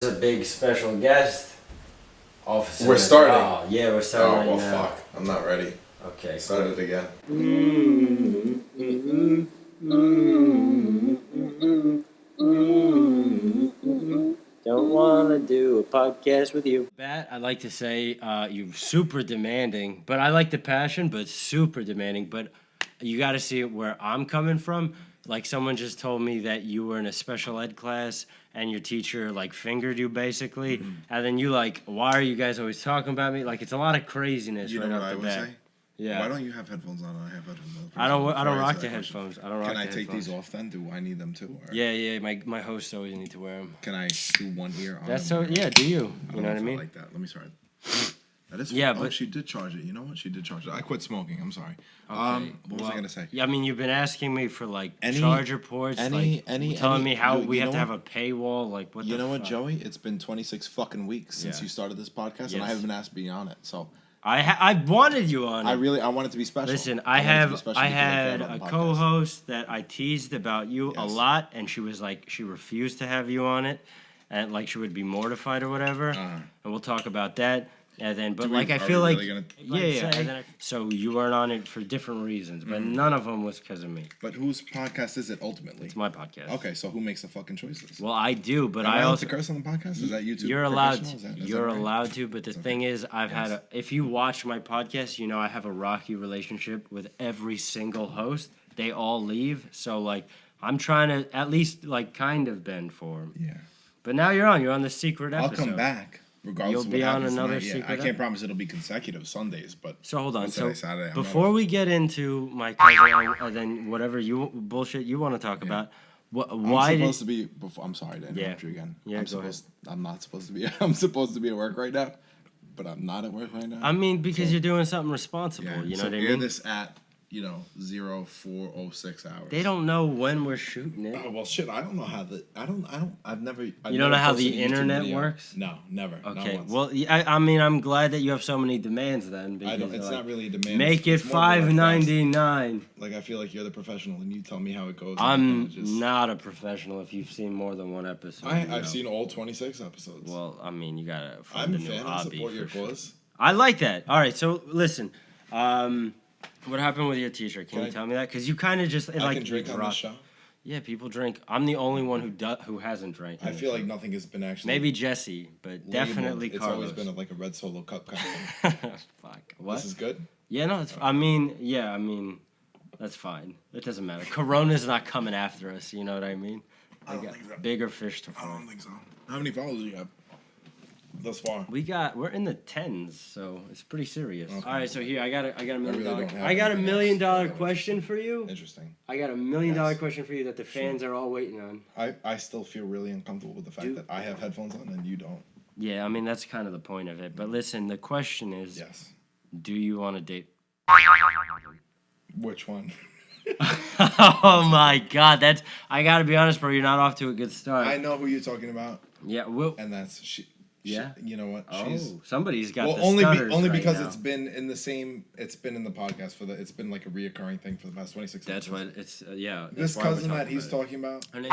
A big special guest. Officer. We're starting. Oh, yeah, we're starting. Oh, well, fuck. I'm not ready. Okay. Start it again. Don't want to do a podcast with you. Bat, I'd like to say you're super demanding, but I like the passion, but super demanding. But you got to see it where I'm coming from. Like someone just told me that you were in a special ed class and your teacher like fingered you basically, and then you like, why are you guys always talking about me? Like it's a lot of craziness You right know what off I the would bat. say? Yeah. Why don't you have headphones on? I have headphones on. I don't Before rock answer the that question. headphones. I don't rock Can I the take headphones. these off then? Do I need them too? Or Yeah. My hosts always need to wear them. Can I do one ear on? That's and so. one Yeah. off? Do you? I You don't know what I if mean? like that. Let me try it. That is. Yeah, Oh, but she did charge it. You know what? She did charge it. I quit smoking. I'm sorry. Okay, What was I gonna say? Yeah, I mean, you've been asking me for like Any- charger ports, any- telling me how you we have know to have what? a paywall. Like, what? You the know what, fuck? Joey? It's been 26 fucking weeks since Yeah. you started this podcast, and Yes. I haven't been asked to be on it. So I wanted you on. I want it to be special. Listen, I want it to be special I because care had about a the podcast. co-host that I teased about you a Yes. lot, and she was like, she refused to have you on it, and like she would be mortified or whatever. And we'll talk about that. And then, but Do we- like I are feel we like, really gonna, yeah. And then so you weren't on it for different reasons, but none of them was because of me. But whose podcast is it ultimately? It's my podcast. Okay, so who makes the fucking choices? Well, I do, but Am I allowed also to curse on the podcast? Is that YouTube? you're allowed professional? to. Is that You're right? allowed to, but the It's thing okay. is, I've had Yes. if you watch my podcast, you know I have a rocky relationship with every single host. They all leave, so like I'm trying to at least like kind of bend for them. Yeah. But now you're on. You're on the secret I'll episode. come back. Regardless You'll of what be on happens another tonight. Yeah, secret I can't ep- promise it'll be consecutive Sundays, but So hold on. what's So today, Saturday? I'm before not- we get into my cousin and then whatever you bullshit you want to talk about, why I'm did supposed to be before. I'm sorry to interrupt you again. Yeah, go ahead. I'm not supposed to be. I'm supposed to be at work right now, but I'm not at work right now. I mean because So- you're doing something responsible. Yeah. You know so what I air mean? this at 04:06 hours. They don't know when we're shooting it. Oh well, shit. I don't know how the. I've never. I've You don't never know how posted the a YouTube internet video. works? No, never. Not Okay, once. well, I mean, I'm glad that you have so many demands then. Because I don't. It's like, not really a demand. Make it it's more of a request. $5.99. Like I feel like you're the professional, and you tell me how it goes. and I'm kinda just- not a professional. If you've seen more than one episode, you know. I've seen all 26 episodes. Well, I mean, you gotta I'm find a a new fan. I hobby. support your for sure. cause. I like that. All right, so listen, what happened with your teacher? Can Can you I- tell me that? Because you kind of just I like can drink you on this rock- show. Yeah, people drink. I'm the only one who hasn't drank. I feel like nothing has been actually. maybe Jesse, but labeled. definitely It's Carlos. always been like a red solo cup kind of thing. Fuck. What? This is good. Yeah, no, it's. I mean, that's fine. It doesn't matter. Corona's not coming after us. You know what I mean? I don't think so. Bigger fish to I fry. don't think so. How many followers do you have thus far? We're in the tens, so it's pretty serious. Okay. All right, so here I got a million really dollar. don't have I got a anything million else. dollar Yeah, question for you. Interesting. I got $1 million Yes. question for you that the fans are all waiting on. I still feel really uncomfortable with the fact Dude. that I have headphones on and you don't. Yeah, I mean that's kind of the point of it. But listen, the question is, Yes. do you want to date? Which one? Oh my God, I gotta be honest, bro. You're not off to a good start. I know who you're talking about, Yeah, well, and that's she. Yeah? You know what? oh, somebody's got Well, the only stutters only right because now. it's been in the same. It's been in the podcast for the. It's been like a reoccurring thing for the past 26. That's episodes. what it's. Yeah. This that's why we're cousin that talking he's about it. talking about. Her name-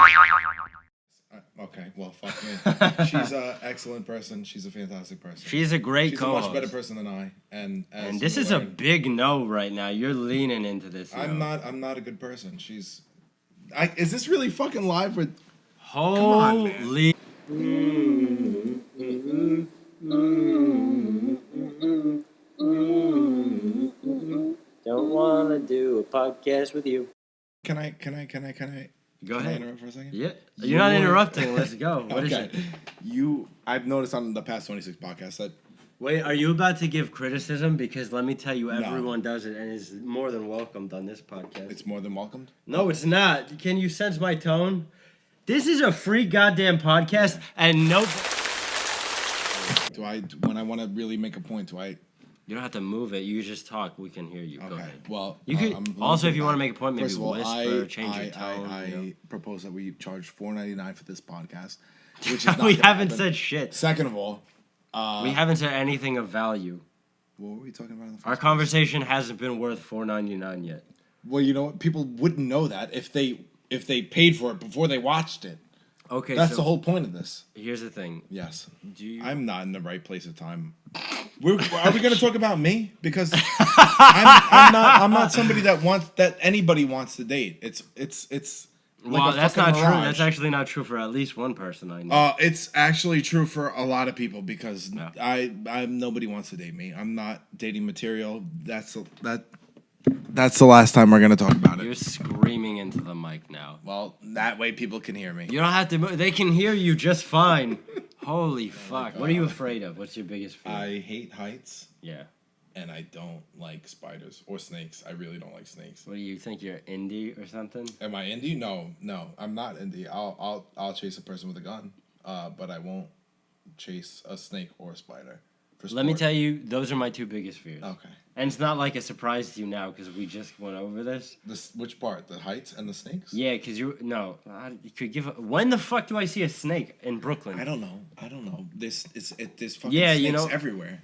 Okay, well, fuck me. She's an excellent person. She's a fantastic person. She's a great She's a co-host. much better person than I. And as And this you is a learn, big no right now. You're leaning into this. I'm yo. not. I'm not a good person. She's. Is this really fucking live? With Holy. Don't want to do a podcast with you. Can I? Go Can I ahead. interrupt for a second? Yeah. You're not interrupting. Let's go. What is Okay. it? I've noticed on the past 26 podcasts that Wait, are you about to give criticism? Because let me tell you, everyone does it and is more than welcomed on this podcast. it's more than welcomed. No, it's not. Can you sense my tone? This is a free goddamn podcast, and no. Do I? When I want to really make a point, do I? You don't have to move it. You just talk. We can hear you. Go Okay. ahead. Well, You could I'm also, if looking you want to back. make a point, maybe First of all, whisper, change your tone. I you know? propose that we charge $4.99 for this podcast, which is not We gonna haven't happen. said shit. Second of all, We haven't said anything of value. what were we talking about? In the first Our place? conversation hasn't been worth $4.99 yet. Well, you know what? People wouldn't know that if they paid for it before they watched it. Okay, That's so the whole point of this. here's the thing. Yes. Do you? I'm not in the right place of time. Are we going to talk about me? Because I'm not somebody that anybody wants to date. It's like Well, a that's fucking not true. mirage. That's actually not true for at least one person I know. It's actually true for a lot of people because No. nobody wants to date me. I'm not dating material. That's the last time we're gonna talk about You're it. screaming into the mic now. Well, that way people can hear me. You don't have to move. They can hear you just fine. Holy fuck. God. What are you afraid of? What's your biggest fear? I hate heights Yeah. and I don't like spiders or snakes. I really don't like snakes. What do you think? You're indie or something? Am I indie? No, I'm not indie. I'll chase a person with a gun, but I won't chase a snake or a spider. Let me tell you, those are my two biggest fears. Okay. And it's not like a surprise to you now because we just went over this. Which part? The heights and the snakes? Yeah, because you could give. When the fuck do I see a snake in Brooklyn? I don't know. There's fucking Yeah, snakes you know- everywhere.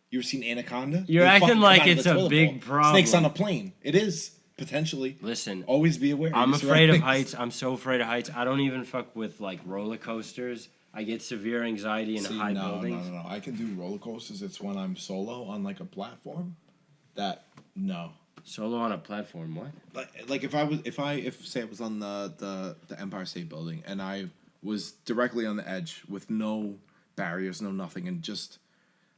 You ever seen Anaconda? You're They acting fucking like come out of it's the a toilet big bowl. problem. Snakes on a plane. It is potentially. Listen, Always be aware. I'm Your afraid of surroundings. heights. I'm so afraid of heights. I don't even fuck with like roller coasters. I get severe anxiety in See, high no, buildings. No. I can do roller coasters. It's when I'm solo on like a platform. No. Solo on a platform, what? Like if say I was on the Empire State Building and I was directly on the edge with no barriers, no nothing, and just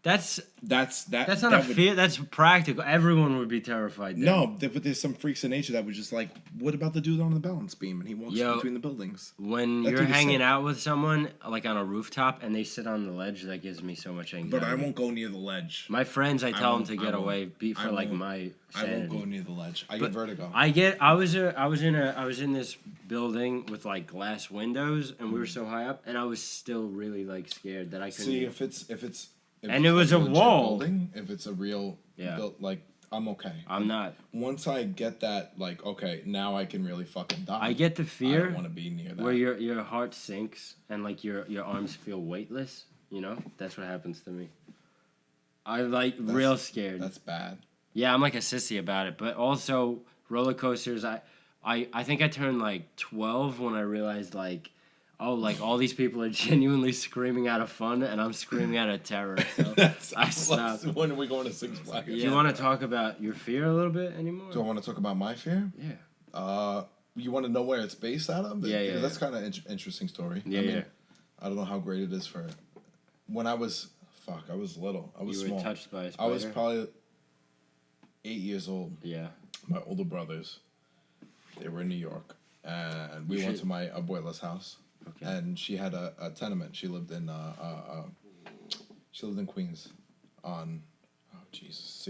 That's that's not that a would- fear. That's practical. Everyone would be terrified. Then. No, but there's some freaks in nature that was just like, what about the dude on the balance beam and he walks Yo, between the buildings? When That you're dude is hanging sick. out with someone like on a rooftop and they sit on the ledge, that gives me so much anxiety. But I won't go near the ledge. My friends, I tell them to won't- get I won't- away, be for I like won't- my I won't sanity. go near the ledge. I But get vertigo. I was in this building with like glass windows and we were so high up and I was still really like scared that I couldn't. See if it's And it was a legit wall. building, if it's a real Yeah. built, like I'm okay. I'm not. Once I get that, like okay, now I can really fucking die. I get the I fear don't want to be near that. where your heart sinks and like your arms feel weightless. You know, that's what happens to me. I'm like real scared. That's bad. Yeah, I'm like a sissy about it. But also roller coasters. I think I turned like 12 when I realized like, oh, like all these people are genuinely screaming out of fun and I'm screaming out of terror. So I stopped. When are we going to Six Flags? Do you want to talk about your fear a little bit anymore? Do I want to talk about my fear? Yeah. You want to know where it's based out of? Yeah, Because that's kind of interesting story. Yeah, I mean, yeah. I don't know how great it is for. When I was little. I was You small. were touched by a I spider? was probably 8 years old. Yeah. My older brothers, they were in New York, and we went to my abuela's house, Okay. and she had a tenement. She lived in Queens, on, oh Jesus,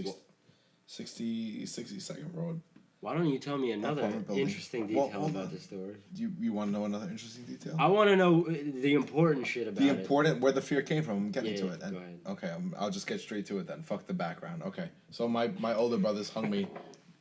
62nd Road. Why don't you tell me another Apartment building. interesting Well, detail hold about on. this story? You want to know another interesting detail? I want to know the important shit about The it. important where the fear came from. I'm getting Yeah, to yeah, it. And, go ahead. okay, I'll just get straight to it then. Fuck the background. Okay, so my older brothers hung me.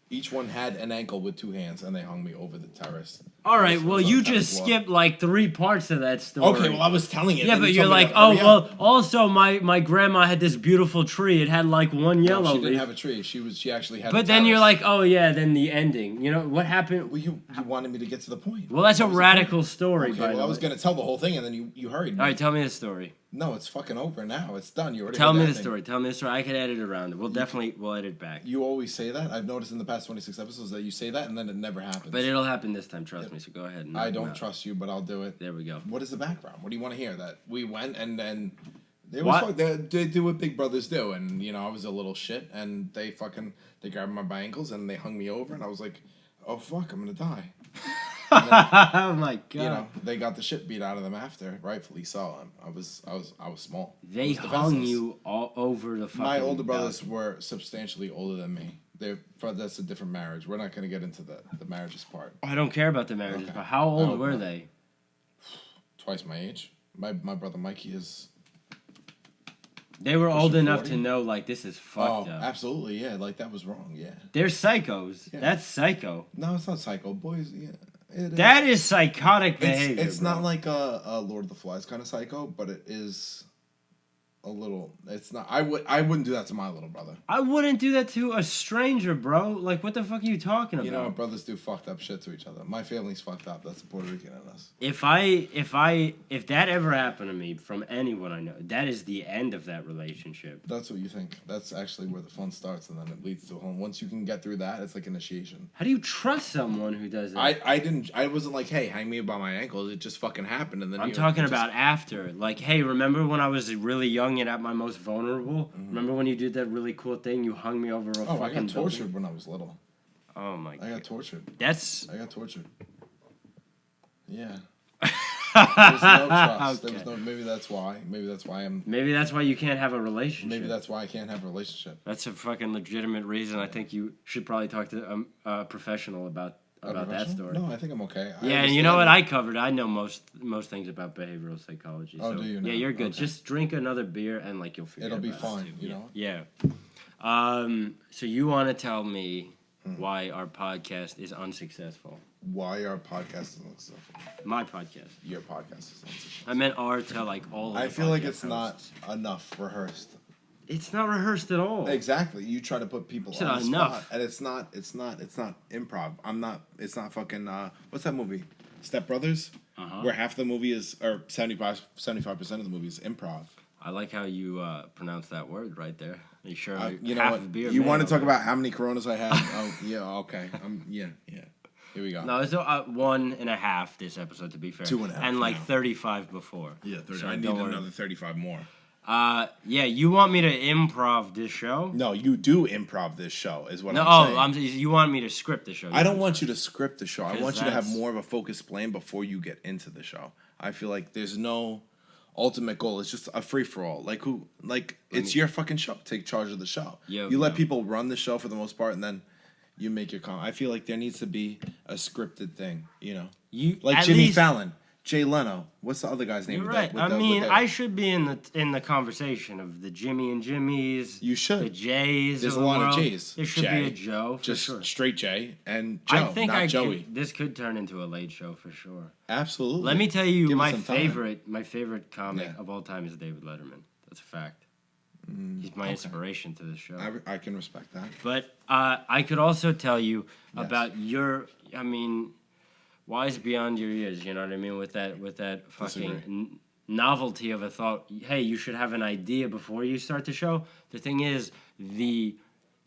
Each one had an ankle with 2 hands, and they hung me over the terrace. All right, This well, was on you the 10th just floor. skipped like 3 parts of that story. Okay, well I was telling it. Yeah, and but you you're told me like, to oh, hurry up. well, also my grandma had this beautiful tree. It had like one No, yellow she didn't leaf. have a tree. She actually had. But a then you're terrace. like, oh yeah, then the ending. You know what happened? Well, you wanted me to get to the point. Well, that's a What was the radical point? story. Okay, by well the I was way. gonna tell the whole thing, and then you hurried me. All right, tell me the story. No, it's fucking over now. It's done. You already Tell heard me that the thing. story. Tell me the story. I could edit around it. We'll edit back. You always say that. I've noticed in the past 26 episodes that you say that, and then it never happens. But it'll happen this time. Trust me. So go ahead. I don't trust you, but I'll do it. There we go. What is the background? What do you want to hear? That we went and then they What? they do what big brothers do, and you know I was a little shit, and they grabbed my ankles and they hung me over, and I was like, oh fuck, I'm gonna die. Oh my god. You know they got the shit beat out of them after, rightfully so. I was small. I They was hung defenseless. you all over the fucking. My older brothers balcony. were substantially older than me. That's a different marriage. We're not gonna get into the marriages part. I don't care about the marriages, Okay. but how I old don't were know. they? Twice my age. My brother Mikey is. They were Pushing old enough 40? to know like this is fucked Oh, up. absolutely, yeah. Like that was wrong, yeah. They're psychos. Yeah. That's psycho. No, it's not psycho, boys. Yeah, it is. That is psychotic behavior. It's bro. not like a Lord of the Flies kind of psycho, but it is. a little. It's not. I wouldn't do that to my little brother. I wouldn't do that to a stranger, bro. Like, what the fuck are you talking about? You know what brothers do fucked up shit to each other. My family's fucked up. That's the Puerto Rican in us. If that ever happened to me from anyone I know, that is the end of that relationship. That's what you think. That's actually where the fun starts, and then it leads to home. Once you can get through that, it's like initiation. How do you trust someone who does that? I wasn't like, hey, hang me by my ankles. It just fucking happened, and then I'm talking about after. Like, hey, remember when I was really young and at my most vulnerable? Mm-hmm. Remember when you did that really cool thing? You hung me over a fucking I got tortured building? when I was little. Oh my god. I got tortured. I got tortured. Yeah. There's no trust. Okay. There was no. Maybe that's why. Maybe that's why I'm. Maybe that's why you can't have a relationship. Maybe that's why I can't have a relationship. That's a fucking legitimate reason. I think you should probably talk to a professional about that story. No, I think I'm okay. Yeah, and you know what? I covered. I know most things about behavioral psychology. Oh, so, do you know? Yeah, you're good. Okay. Just drink another beer and like you'll figure. It'll be about fine. it You know. Yeah. So you want to tell me why our podcast is unsuccessful? Why our podcast is unsuccessful? My podcast. Your podcast is unsuccessful. I meant our to like all. Of I the feel like podcast it's hosts. not enough rehearsed. It's not rehearsed at all. Exactly. You try to put people It's on not the enough. spot, and it's not improv. It's not fucking. What's that movie? Step Brothers. Where half the movie is, or 75% of the movie is improv. I like how you pronounce that word right there. Are you sure? You know half what? of the beer You made want to talk over. about how many Coronas I had? Oh, yeah. Okay. Yeah. Here we go. No, it's 1.5 this episode, to be fair. 2.5 And like now. 35 before. Yeah, 30. So I need don't worry. another 35 more. Yeah, you want me to improv this show? No, you do improv this show, is what No, I'm saying. you want me to script the show? I don't want you to script the show. I 'Cause want you to have that's- more of a focused plan before you get into the show. I feel like there's no ultimate goal. It's just a free for all. It's your fucking show. Take charge of the show. You let people run the show for the most part, and then you make your comment. I feel like there needs to be a scripted thing. You know, like Jimmy Fallon. Jay Leno. What's the other guy's name? You're right. I should be in the conversation of the Jimmy and Jimmys. You should. The Jays. There's of a the lot world. of Jays. There should Jay. be a Joe for Just sure. straight Jay and Joe, I think not Joey. this could turn into a late show for sure. Absolutely. Let me tell you, Give us my some time. favorite comic of all time is David Letterman. That's a fact. He's my inspiration to this show. I can respect that. But I could also tell you Yes. about your. I mean, wise beyond your years. You know what I mean with that fucking novelty of a thought. Hey, you should have an idea before you start the show. The thing is, the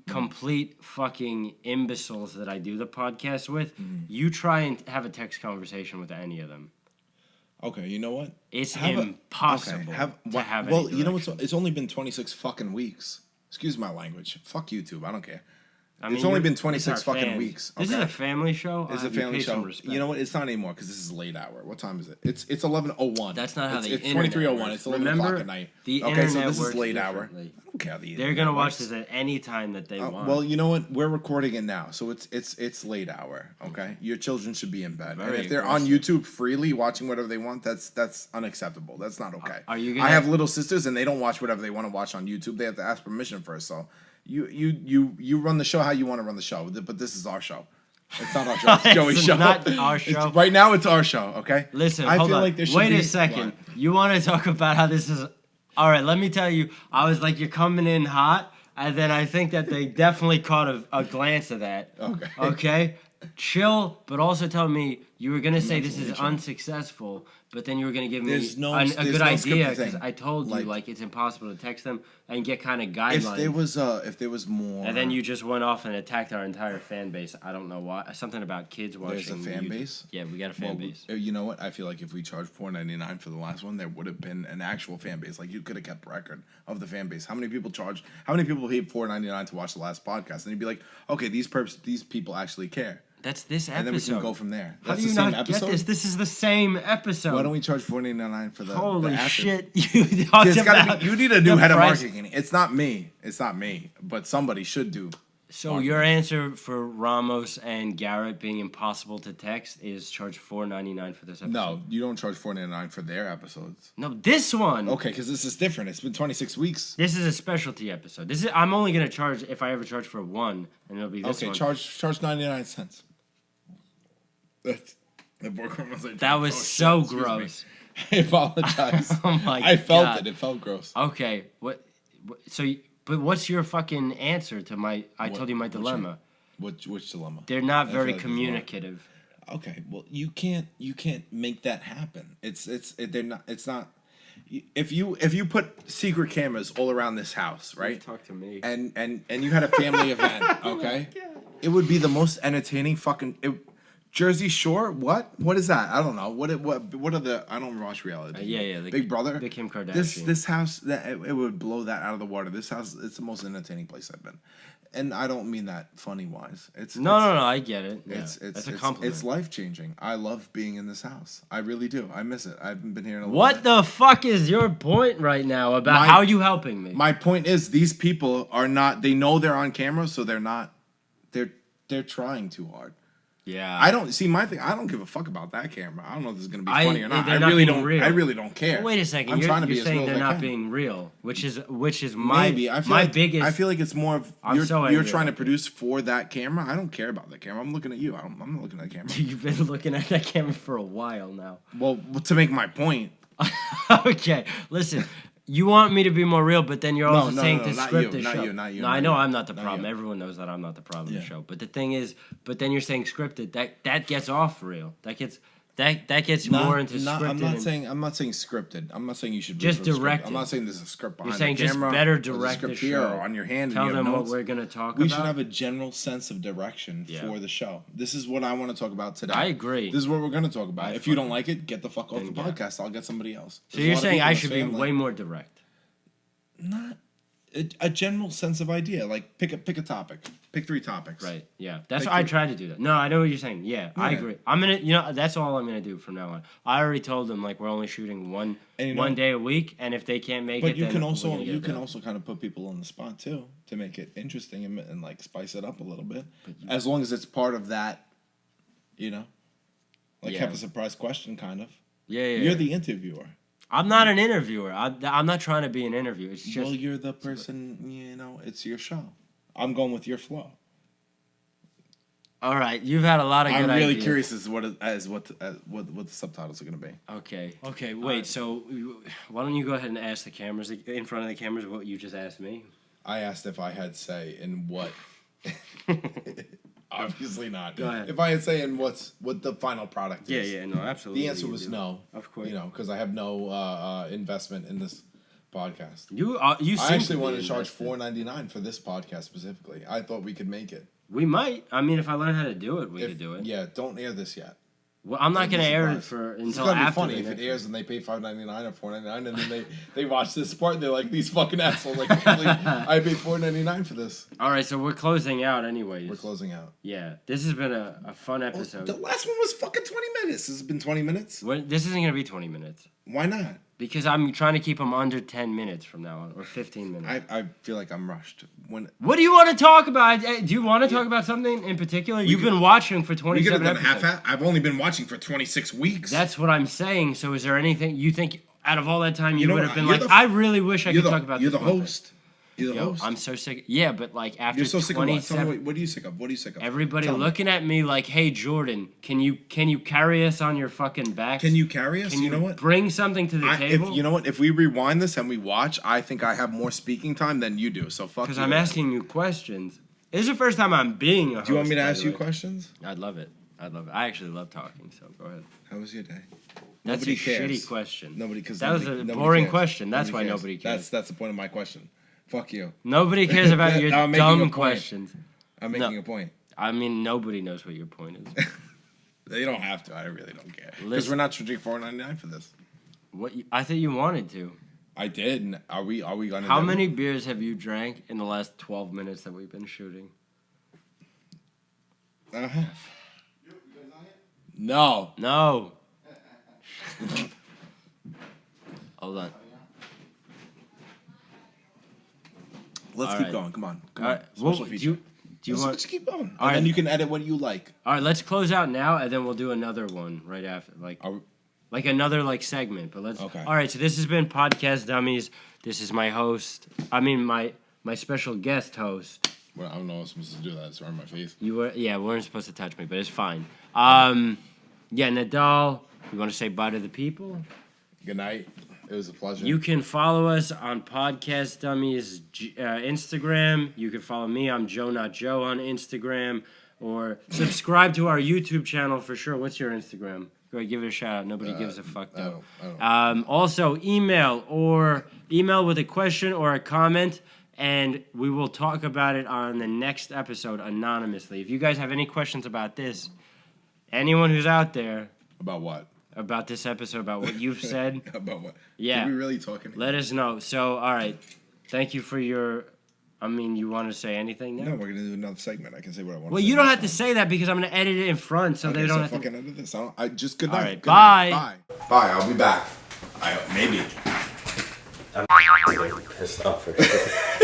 complete fucking imbeciles that I do the podcast with. You try and have a text conversation with any of them. Okay, you know what? It's impossible to have. Well, any you know direction. it's only been 26 fucking weeks. Excuse my language. Fuck YouTube. I don't care. I mean, It's only been it's 26 our fucking fans. weeks. This is okay? a family show. It's a You family pay some show. respect. You know what? It's not anymore because this is late hour. What time is it? It's 11:01. That's not how the it's internet 23:01. works. It's 11 Remember, o'clock at night. the okay, so internet this is works late hour. differently. I don't care how the They're internet gonna watch works. this at any time that they want. Well, you know what? We're recording it now, so it's late hour. Okay, your children should be in bed, and Very if they're on YouTube freely watching whatever they want, that's unacceptable. That's not okay. Are you I gonna- have little sisters, and they don't watch whatever they want to watch on YouTube. They have to ask permission first. So you run the show how you want to run the show, but this is our show. It's not our show. It's Joey's It's show. not our show. Right now, it's our show. Okay. Listen, I hold feel on. like there should Wait be a second. What? You want to talk about how this is? All right, let me tell you. I was like, you're coming in hot, and then I think that they definitely caught a glance of that. Okay. Okay. Chill, but also tell me you were gonna say this is unsuccessful, but then you were gonna give me There's no- a there's good no idea scripted because thing. I told you like it's impossible to text them and get kind of guidelines. If there was more, And then you just went off and attacked our entire fan base. I don't know why. Something about kids watching. There's a fan YouTube. base? Yeah, we got a fan base. You know what? I feel like if we charged $4.99 for the last one, there would have been an actual fan base. Like you could have kept record of the fan base. How many people paid $4.99 to watch the last podcast? And you'd be like, okay, these people actually care. That's this episode. And then we can go from there. How That's do you the same not episode? get this? This is the same episode. Why don't we charge $4.99 for the Holy after? shit! You talked There's gotta about be, you need a new the head of price. marketing. It's not me. But somebody should do. So your answer for Ramos and Garrett being impossible to text is charge $4.99 for this episode. No, you don't charge $4.99 for their episodes. No, this one. Okay, because this is different. It's been 26 weeks. This is a specialty episode. I'm only gonna charge if I ever charge for one, and it'll be this Okay, one. charge 99 cents. That's the boardroom was like, That was oh, shit, so excuse me. gross. I apologize. Oh my I felt God. it. It felt gross. Okay. But what's your fucking answer to my? I told you my dilemma. Which dilemma? They're not I very feel like communicative. Okay, well you can't make that happen. They're not. It's not. If you put secret cameras all around this house, right? Talk to me. And you had a family event, okay? It would be the most entertaining fucking. Jersey Shore? What? What is that? I don't know. What are the? I don't watch reality. Yeah. Big Brother. The Kim Kardashian. This house that it would blow that out of the water. This house, it's the most entertaining place I've been, and I don't mean that funny wise. No. I get it. Yeah. It's a compliment. It's life changing. I love being in this house. I really do. I miss it. I haven't been here in a What bit. the fuck is your point right now about how are you helping me? My point is these people are not. They know they're on camera, so they're not. They're trying too hard. Yeah. I don't see my thing. I don't give a fuck about that camera. I don't know if this is gonna be funny or not. I really don't. I really don't care. Well, wait a second. You're saying they're not being real, which is my maybe. I feel my like, biggest. I feel like it's more of I'm so you're angry trying to about produce for that camera. I don't care about that camera. I'm looking at you. I'm not looking at the camera. You've been looking at that camera for a while now. Well, to make my point. Okay, listen. You want me to be more real, but then you're also saying to script the show. Not you. No, I know I'm not the problem. Everyone knows that I'm not the problem in the Yeah. show. But the thing is, then you're saying scripted. That gets off real. That gets more into scripted. I'm not saying scripted. I'm not saying you should just direct. I'm not saying there's a script behind you're saying the camera. Just better direct the show. Or on your hand. Tell and you have them notes. what we're gonna talk about. We should have a general sense of direction for the show. This is what I want to talk about today. I agree. This is what we're gonna talk about. If you don't like it, get the fuck off the podcast. I'll get somebody else. So you're saying I should be way more direct? Not a general sense of idea. Like pick a topic. Pick 3 topics. Right. Yeah. That's why I try to do that. No, I know what you're saying. Yeah, I agree. I'm gonna. That's all I'm gonna do from now on. I already told them like we're only shooting one day a week, and if they can't make it, you then can also kind of put people on the spot too to make it interesting and like spice it up a little bit. As long as it's part of that, have a surprise question, kind of. Yeah. You're the interviewer. I'm not an interviewer. I'm not trying to be an interviewer. It's just you're the person. It's your show. I'm going with your flow. All right, you've had a lot of good ideas. I'm really curious as what the subtitles are going to be. Okay. Wait. So why don't you go ahead and ask the cameras in front of the cameras what you just asked me? I asked if I had say in what. Obviously not. Go ahead. If I had say in what the final product is. Yeah, no, absolutely. The answer was no. Of course. Because I have no investment in this podcast. You I actually wanted to charge $4.99 for this podcast specifically. I thought we could make it. We might. I mean, if I learn how to do it, we could do it. Yeah, don't air this yet. Well, I'm not going to air it until it's gonna after. Be funny if it airs and they pay $5.99 or $4.99 and then they watch this part and they're like, these fucking assholes. Like, I paid $4.99 for this. All right, so we're closing out anyways. We're closing out. Yeah, this has been a fun episode. The last one was fucking 20 minutes. This has been 20 minutes. This isn't going to be 20 minutes. Why not? Because I'm trying to keep them under 10 minutes from now on, or 15 minutes. I feel like I'm rushed. What do you want to talk about? Do you want to talk about something in particular? You've been watching for 27 episodes. I've only been watching for 26 weeks. That's what I'm saying. So is there anything you think out of all that time you would have been like, I really wish I could talk about this? You're the host. You're the host. I'm so sick. Yeah, but like after you're so 27, sick of what are you sick of? What are you sick of? Everybody looking at me like, "Hey, Jordan, can you carry us on your fucking back? Can you carry us? Can you know what? Bring something to the table. You know what? If we rewind this and we watch, I think I have more speaking time than you do. So fuck. Because I'm asking you questions. This is the first time I'm being a host. Do you want me to ask you questions? I'd love it. I actually love talking. So go ahead. How was your day? That's nobody a cares. shitty question. That was a boring question. That's why nobody cares. That's the point of my question. Fuck you. Nobody cares about your dumb questions. I'm making a point. I mean, nobody knows what your point is. They don't have to. I really don't care. Because we're not charging $4.99 for this. What? I thought you wanted to. I did. Are we going to? How many beers have you drank in the last 12 minutes that we've been shooting? No. Hold on. Let's keep going. Come on. All right. Do you want to keep going? And then you can edit what you like. All right. Let's close out now, and then we'll do another one right after, like another segment. But let's. Okay. All right. So this has been Podcast Dummies. This is my host. I mean my special guest host. Well, I don't know if I'm supposed to do that. It's around my face. We weren't supposed to touch me, but it's fine. Nadal. You want to say bye to the people? Good night. It was a pleasure. You can follow us on Podcast Dummies Instagram. You can follow me. I'm Joe Not Joe on Instagram. Or subscribe to our YouTube channel for sure. What's your Instagram? Go ahead, give it a shout out. Nobody gives a fuck though. I don't. Also, email with a question or a comment, and we will talk about it on the next episode anonymously. If you guys have any questions about this, anyone who's out there. About what? About this episode, about what you've said. About what? Yeah. Are we really talking? Let us know. So, all right. Thank you for your... I mean, you want to say anything now? No, we're going to do another segment. I can say what I want to say. Well, you don't have to say that because I'm going to edit it in front so they don't have to... fucking edit this. I just... Good night. All right, good bye. Night. Bye. I'll be back. Maybe. I'm pissed off for sure.